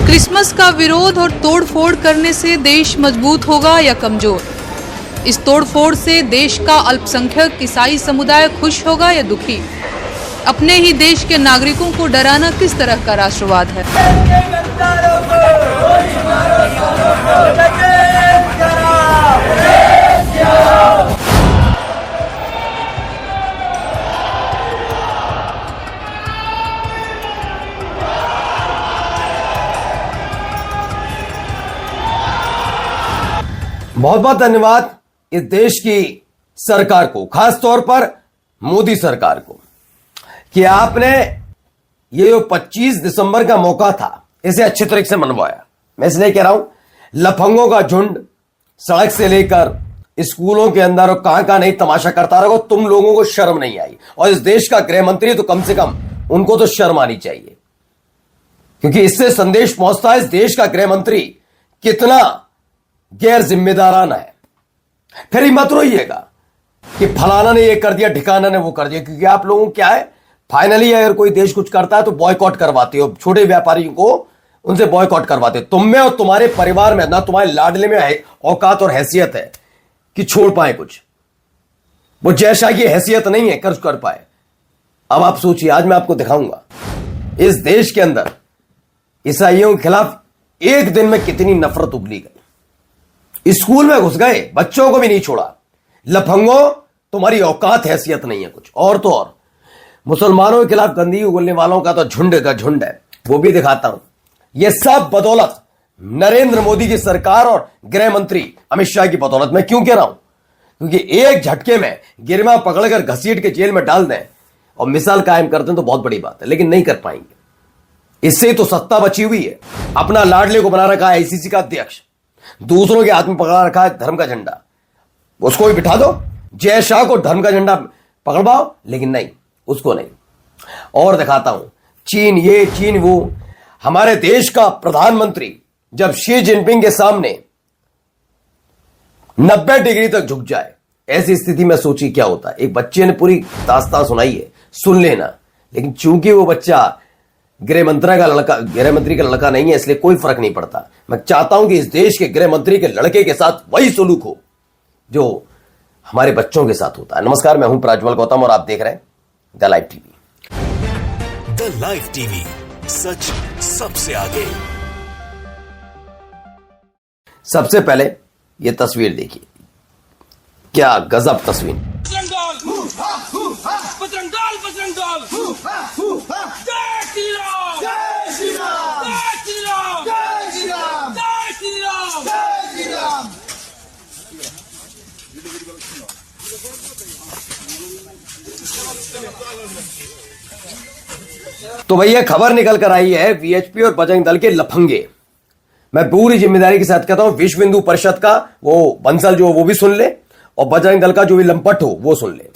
Christmas का विरोध और तोड़फोड़ करने से देश मजबूत होगा या कमजोर? इस तोड़फोड़ से देश का अल्पसंख्यक ईसाई समुदाय खुश होगा या दुखी? अपने ही देश के नागरिकों को डराना किस तरह का राष्ट्रवाद है? बहुत बहुत धन्यवाद इस देश की सरकार को, खास तौर पर मोदी सरकार को, कि आपने ये जो 25 दिसंबर का मौका था इसे अच्छे तरीके से मनवाया। मैं इसलिए कह रहा हूं, लफंगों का झुंड सड़क से लेकर स्कूलों के अंदर और कहां नहीं तमाशा करता रहो, तुम लोगों को शर्म नहीं आई। और इस देश का गृह मंत्री तो कम से कम उनको तो शर्म आनी चाहिए, क्योंकि इससे संदेश पहुंचता है इस देश का गृह मंत्री कितना गैर जिम्मेदाराना है। फिर ही मत रोइएगा कि फलाना ने ये कर दिया, ठिकाना ने वो कर दिया, क्योंकि आप लोगों क्या है, फाइनली अगर कोई देश कुछ करता है तो बॉयकॉट करवाते हो, छोटे व्यापारियों को उनसे बॉयकॉट करवाते हो। तुम में और तुम्हारे परिवार में, ना तुम्हारे लाडले में है औकात और हैसियत है कि छोड़ पाए कुछ। वो जैसा की हैसियत नहीं है कर पाए। अब आप सोचिए, आज मैं आपको दिखाऊंगा इस देश के अंदर ईसाइयों के खिलाफ एक दिन में कितनी नफरत उगली गई। स्कूल में घुस गए, बच्चों को भी नहीं छोड़ा। लफंगों, तुम्हारी औकात हैसियत नहीं है कुछ। और तो और मुसलमानों के खिलाफ गंदगी उगलने वालों का तो झुंड का झुंड है, वो भी दिखाता हूं। यह सब बदौलत नरेंद्र मोदी की सरकार और गृह मंत्री अमित शाह की बदौलत। मैं क्यों कह रहा हूं? क्योंकि एक झटके में गिरमा पकड़कर घसीट के जेल में डाल दें और मिसाल कायम कर दें तो बहुत बड़ी बात है, लेकिन नहीं कर पाएंगे। इससे तो सत्ता बची हुई है। अपना लाडले को बना रखा है आईसीसी का अध्यक्ष, दूसरों के हाथ में पकड़ा रखा है धर्म का झंडा, उसको भी बिठा दो। जय शाह को धर्म का झंडा पकड़वाओ, लेकिन नहीं, उसको नहीं। और दिखाता हूं, चीन ये चीन वो। हमारे देश का प्रधानमंत्री जब शी जिनपिंग के सामने 90 डिग्री तक झुक जाए, ऐसी स्थिति में सोची क्या होता है। एक बच्चे ने पूरी दास्तान सुनाई है, सुन लेना। लेकिन चूंकि वो बच्चा गृह मंत्री का लड़का नहीं है, इसलिए कोई फर्क नहीं पड़ता। मैं चाहता हूं कि इस देश के गृह मंत्री के लड़के के साथ वही सलूक हो जो हमारे बच्चों के साथ होता है। नमस्कार, मैं हूं प्रज्वल गौतम और आप देख रहे हैं the live TV. The live TV, सच सबसे आगे। सबसे पहले यह तस्वीर देखिए, क्या गजब तस्वीर। तो भैया खबर निकल कर आई है वीएचपी और बजरंग दल के लफंगे। मैं पूरी जिम्मेदारी के साथ कहता हूं, विश्व हिंदू परिषद का वो बंसल जो वो भी सुन ले, और बजरंग दल का जो भी लंपट हो वो सुन ले।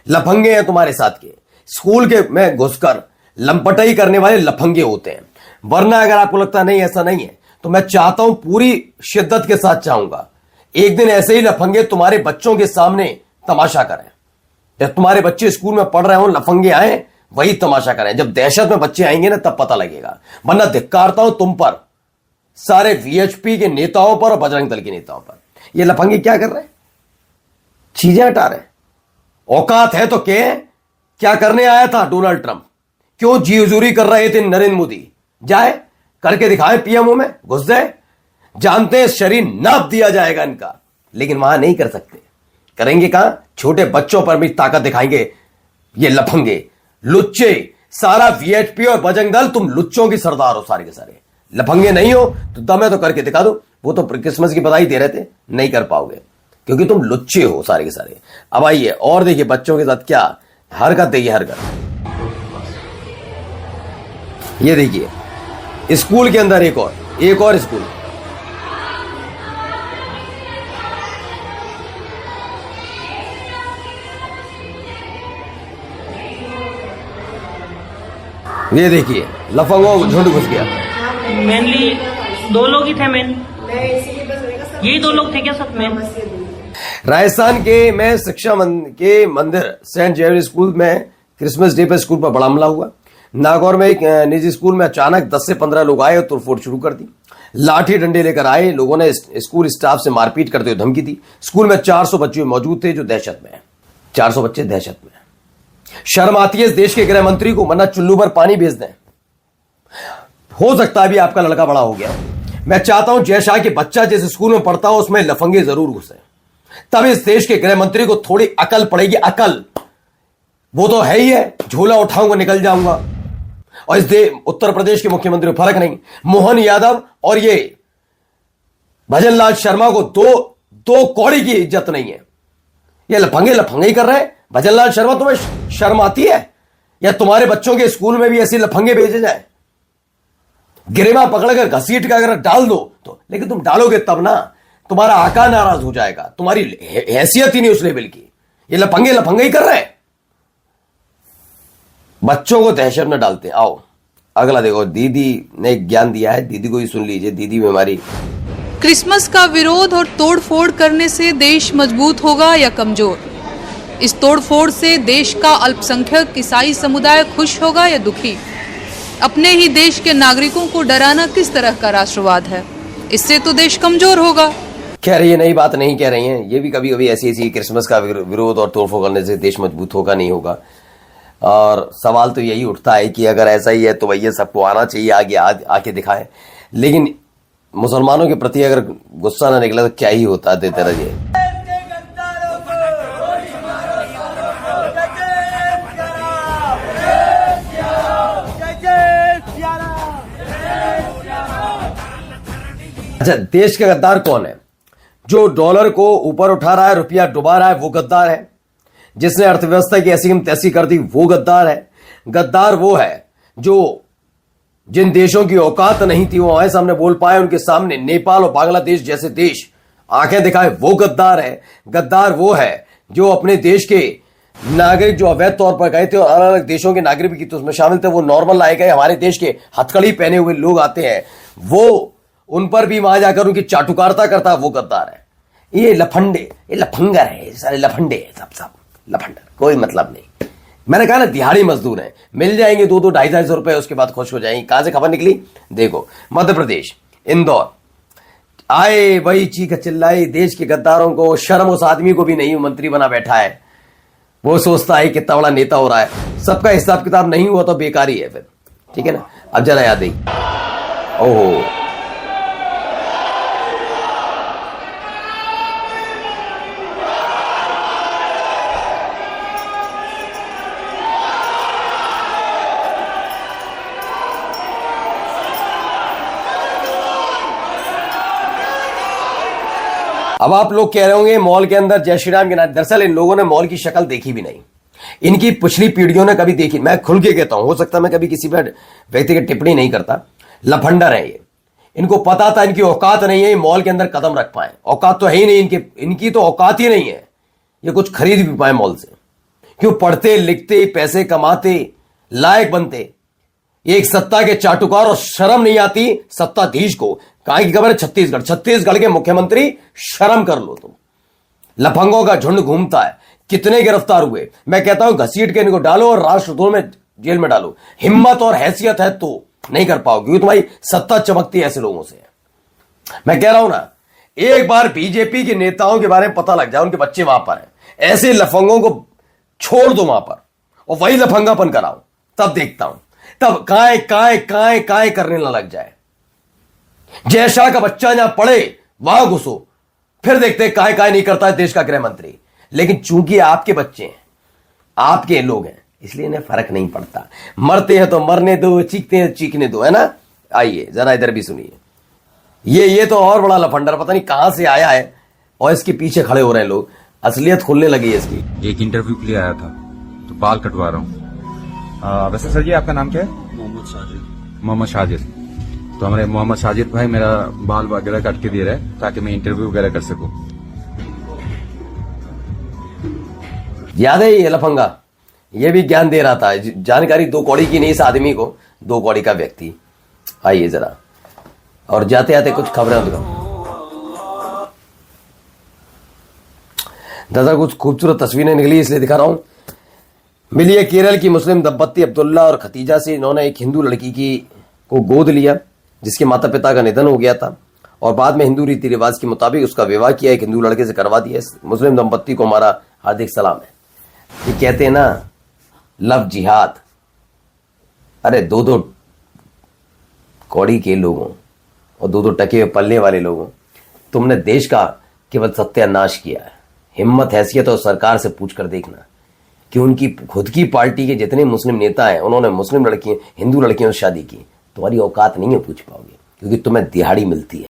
लफंगे हैं तुम्हारे साथ के, स्कूल के में घुसकर लंपटाई करने वाले लफंगे होते हैं। वरना अगर आपको लगता नहीं ऐसा नहीं है, तो मैं चाहता हूं, पूरी शिद्दत के साथ चाहूंगा, एक दिन ऐसे ही लफंगे तुम्हारे बच्चों के सामने तमाशा करें। जब तुम्हारे बच्चे स्कूल में पढ़ रहे हो, लफंगे आए वही तमाशा करें। जब दहशत में बच्चे आएंगे ना, तब पता लगेगा। वरना धिक्कारता हूं तुम पर, सारे वीएचपी के नेताओं पर और बजरंग दल के नेताओं पर। ये लफंगे क्या कर रहे हैं? चीजें हटा रहे हैं। औकात है तो क्या करने आया था डोनाल्ड ट्रंप? क्यों जी हुजूरी कर रहे थे नरेंद्र मोदी? जाए करके दिखाए, पीएमओ में घुस जाए। जानते हैं शरीर नाप दिया जाएगा इनका, लेकिन वहां नहीं कर सकते। करेंगे कहां? छोटे बच्चों पर भी ताकत दिखाएंगे ये लफंगे, लुच्चे। सारा वीएचपी और बजरंग दल, तुम लुच्चों की सरदार हो सारे के सारे। लफंगे नहीं हो तो दम है तो करके दिखा दो। वो तो क्रिसमस की बधाई दे रहे थे, नहीं कर पाओगे क्योंकि तुम लुच्चे हो सारे के सारे। अब आइए और देखिए बच्चों के साथ क्या हरकत देखिए, हरकत। ये देखिए स्कूल के अंदर एक और स्कूल। ये देखिए लफंगों को झुंड घुस गया। मेनली 2 लोग ही थे। यही 2 लोग थे क्या सब में? राजस्थान के में शिक्षा के मंदिर सेंट जेवियर स्कूल में क्रिसमस डे पर स्कूल पर बड़ा हमला हुआ। नागौर में एक निजी स्कूल में अचानक 10 से 15 लोग आए और तोड़फोड़ शुरू कर दी। लाठी डंडे लेकर आए लोगों ने स्कूल स्टाफ से मारपीट करते हुए धमकी दी। स्कूल में 400 बच्चे मौजूद थे जो दहशत में हैं। 400 बच्चे दहशत में। शर्म आती है इस देश के गृह मंत्री को, वरना चुल्लू पर पानी भेज दें। हो सकता है भी आपका लड़का बड़ा हो गया। मैं चाहता हूं जय शाह के बच्चा जिस स्कूल में पढ़ता हो उसमें लफंगे जरूर घुसे, तब इस देश के गृह मंत्री को थोड़ी अकल पड़ेगी। अकल वो तो है ही है, झोला उठाऊंगा निकल जाऊंगा। और इस उत्तर प्रदेश के मुख्यमंत्री को फर्क नहीं। मोहन यादव और ये भजनलाल शर्मा को दो कौड़ी की इज्जत नहीं है। ये लफंगे ही कर रहे हैं। भजनलाल शर्मा, तुम्हें शर्म आती है? या तुम्हारे बच्चों के स्कूल में भी ऐसे लफंगे भेजे जाए? गिरेवा पकड़कर घसीट कर अगर डाल दो तो, लेकिन तुम डालोगे तब ना, तुम्हारा आका नाराज हो जाएगा। तुम्हारी हैसियत ही नहीं उस लेवल की। ये लफंगे ही कर रहे हैं। बच्चों को दहशत में डालते हैं। आओ अगला देखो, दीदी ने ज्ञान दिया है, दीदी को ही सुन लीजिए। दीदी में हमारी क्रिसमस का विरोध और तोड़फोड़ करने से देश मजबूत होगा या कमजोर? इस तोड़फोड़ से देश का अल्पसंख्यक ईसाई समुदाय खुश होगा या दुखी? अपने ही देश के नागरिकों को डराना किस तरह का राष्ट्रवाद है? इससे तो देश कमजोर होगा। खैर ये नई बात नहीं कह रही हैं, ये भी कभी कभी ऐसी क्रिसमस का विरोध और तोड़फोड़ करने से देश मजबूत होगा नहीं होगा। और सवाल तो यही उठता है कि अगर ऐसा ही है तो भैया सबको आना चाहिए, आगे आके दिखाएं। लेकिन मुसलमानों के प्रति अगर गुस्सा ना निकला तो क्या ही होता देते रहिए। अच्छा, देश का गद्दार कौन है? जो डॉलर को ऊपर उठा रहा है, रुपया डुबा रहा है, वो गद्दार है। जिसने अर्थव्यवस्था की ऐसी तैसी कर दी, वो गद्दार है। गद्दार वो है जो जिन देशों की औकात नहीं थी वो हमारे सामने बोल पाए, उनके सामने नेपाल और बांग्लादेश जैसे देश आंखें दिखाए, वो गद्दार है। गद्दार वो है जो अपने देश के नागरिक जो अवैध तौर पर गए थे और अलग अलग देशों के नागरिक भी तो उसमें शामिल थे, वो नॉर्मल लाए गए। हमारे देश के हथकड़ी पहने हुए लोग आते हैं, वो उन पर भी वहां जाकर उनकी चाटुकारिता करता है, वो गद्दार है। ये लफंडे, ये लफंगर है, सारे लफंडे हैं, सब लफंडर, कोई मतलब नहीं। मैंने कहा ना, दिहाड़ी मजदूर हैं, मिल जाएंगे 2-2, 250 रुपए, उसके बाद खुश हो जाएंगे। कहां से खबर निकली? देखो, मध्य प्रदेश इंदौर आए, वही चीख चिल्लाई। देश के गद्दारों को शर्म उस आदमी को भी नहीं, मंत्री बना बैठा है। वो सोचता है कितना बड़ा नेता हो रहा है। सबका हिसाब किताब नहीं हुआ तो बेकारी है फिर, ठीक है ना। अब जरा याद ही, ओहो, अब आप लोग कह रहे होंगे मॉल के अंदर जय श्री राम के नाम। दरअसल इन लोगों ने मॉल की शक्ल देखी भी नहीं, इनकी पिछली पीढ़ियों ने कभी देखी। मैं खुल के कहता हूं, हो सकता है मैं कभी किसी पर व्यक्तिगत टिप्पणी नहीं करता। लफंडर है ये, इनको पता था इनकी औकात नहीं है मॉल के अंदर कदम रख पाए। औकात तो है ही नहीं इनकी तो औकात ही नहीं है ये कुछ खरीद भी पाए मॉल से। क्यों? पढ़ते लिखते, पैसे कमाते, लायक बनते। एक सत्ता के चाटुकार और शर्म नहीं आती सत्ताधीश को। कहां की खबर है? छत्तीसगढ़ के मुख्यमंत्री, शर्म कर लो तुम। लफंगों का झुंड घूमता है, कितने गिरफ्तार हुए। मैं कहता हूं घसीट के इनको डालो और राष्ट्रद्रोह में जेल में डालो। हिम्मत और हैसियत है तो नहीं कर पाओगे, क्योंकि तुम्हारी सत्ता चमकती है ऐसे लोगों से। मैं कह रहा हूं ना, एक बार बीजेपी के नेताओं के बारे में पता लग जाए, उनके बच्चे वहां पर हैं, ऐसे लफंगों को छोड़ दो वहां पर और वही लफंगापन कराओ, तब देखता हूं, तब काय करने ना लग जाए। जय शाह का बच्चा जहां पढ़े वहां घुसो, फिर देखते काय नहीं करता है देश का गृह मंत्री। लेकिन चूंकि आपके बच्चे हैं, आपके लोग हैं, इसलिए इन्हें फर्क नहीं पड़ता। मरते हैं तो मरने दो, चीखते हैं चीखने दो, है ना। आइए जरा इधर भी सुनिए। ये तो और बड़ा लफंडर, पता नहीं कहां से आया है और इसके पीछे खड़े हो रहे हैं लोग। असलियत खुलने लगी है इसकी। एक इंटरव्यू के लिए आया था तो बाल कटवा रहा हूँ। वैसे सर जी आपका नाम क्या है? मोहम्मद साजिद। तो हमारे मोहम्मद साजिद भाई मेरा बाल वगैरह काट के दे रहे हैं ताकि मैं इंटरव्यू वगैरह कर सकूं। याद है ये लफंगा, ये भी ज्ञान दे रहा था। जानकारी 2 कौड़ी की नहीं इस आदमी को, 2 कौड़ी का व्यक्ति। आइए जरा, और जाते आते कुछ खबरें दिखाओ। दादा कुछ खूबसूरत तस्वीरें निकली इसलिए दिखा रहा हूं। मिली है केरल की मुस्लिम दंपत्ति अब्दुल्ला और खतीजा से। इन्होंने एक हिंदू लड़की को गोद लिया जिसके माता पिता का निधन हो गया था और बाद में हिंदू रीति रिवाज के मुताबिक उसका विवाह किया, एक हिंदू लड़के से करवा दिया। इस मुस्लिम दंपत्ति को हमारा हार्दिक सलाम है। ये कहते हैं ना लव जिहाद, अरे दो दो कौड़ी के लोगों और दो दो टके हुए पल्ले वाले लोगों, तुमने देश का केवल सत्यानाश किया है। हिम्मत हैसियत और सरकार से पूछ कर देखना कि उनकी खुद की पार्टी के जितने मुस्लिम नेता हैं उन्होंने मुस्लिम लड़की हिंदू लड़कियों से शादी की। तुम्हारी औकात नहीं है, पूछ पाओगे, क्योंकि तुम्हें दिहाड़ी मिलती है।